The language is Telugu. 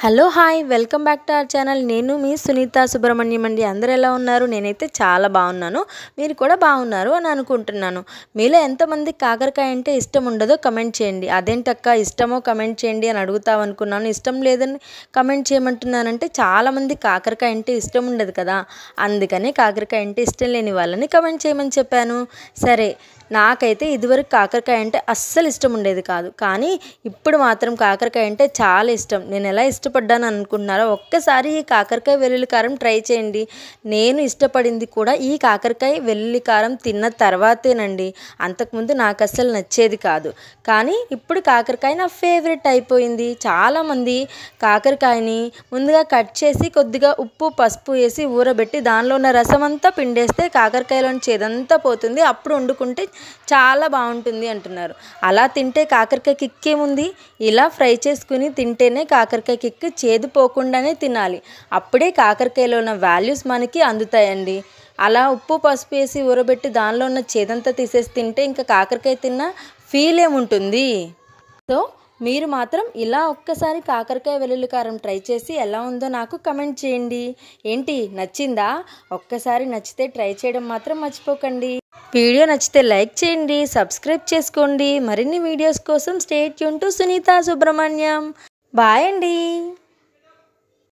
Hello hi welcome back to our channel. నేను మీ సునీత సుబ్రహ్మణ్యం అండి. అందరూ ఎలా ఉన్నారు? నేనైతే చాలా బాగున్నాను. మీరు కూడా బాగున్నారు అని అనుకుంటున్నాను. మీలో ఎంతమంది కాకరకాయ అంటే ఇష్టం ఉండదో కమెంట్ చేయండి. అదేంటక్క ఇష్టమో కమెంట్ చేయండి అని అడుగుతావు అనుకున్నాను. ఇష్టం లేదని కమెంట్ చేయమంటున్నానంటే చాలామంది కాకరకాయ అంటే ఇష్టం ఉండదు కదా, అందుకనే కాకరకాయ అంటే ఇష్టం లేని వాళ్ళని కమెంట్ చేయమని చెప్పాను. సరే, నాకైతే ఇదివరకు కాకరకాయ అంటే అస్సలు ఇష్టం ఉండేది కాదు, కానీ ఇప్పుడు మాత్రం కాకరకాయ అంటే చాలా ఇష్టం. నేను ఎలా ఇష్టపడ్డాను అనుకుంటున్నారో ఒక్కసారి ఈ కాకరకాయ వెల్లుల్లి కారం ట్రై చేయండి. నేను ఇష్టపడింది కూడా ఈ కాకరకాయ వెల్లుల్లి కారం తిన్న తర్వాతేనండి. అంతకుముందు నాకు అస్సలు నచ్చేది కాదు, కానీ ఇప్పుడు కాకరకాయ నా ఫేవరెట్ అయిపోయింది. చాలామంది కాకరకాయని ముందుగా కట్ చేసి కొద్దిగా ఉప్పు పసుపు వేసి ఊరబెట్టి దానిలో ఉన్న రసం అంతా పిండేస్తే కాకరకాయలోని చేదంతా పోతుంది, అప్పుడు వండుకుంటే చాలా బాగుంటుంది అంటున్నారు. అలా తింటే కాకరకాయ కిక్ ఏముంది? ఇలా ఫ్రై చేసుకుని తింటేనే కాకరకాయ కిక్, చేదు పోకుండానే తినాలి. అప్పుడే కాకరకాయలో ఉన్న వాల్యూస్ మనకి అందుతాయండి. అలా ఉప్పు పసుపు వేసి ఊరబెట్టి దానిలో ఉన్న చేదంతా తీసేసి తింటే ఇంకా కాకరకాయ తిన్న ఫీల్ ఏముంటుంది? సో మీరు మాత్రం ఇలా ఒక్కసారి కాకరకాయ వెల్లుల్లి కారం ట్రై చేసి ఎలా ఉందో నాకు కమెంట్ చేయండి. ఏంటి నచ్చిందా? ఒక్కసారి నచ్చితే ట్రై చేయడం మాత్రం మర్చిపోకండి. వీడియో నచ్చితే లైక్ చేయండి, సబ్స్క్రైబ్ చేసుకోండి. మరిన్ని వీడియోస్ కోసం stay tune to Sunitha Subrahmanyam. Bye అండి.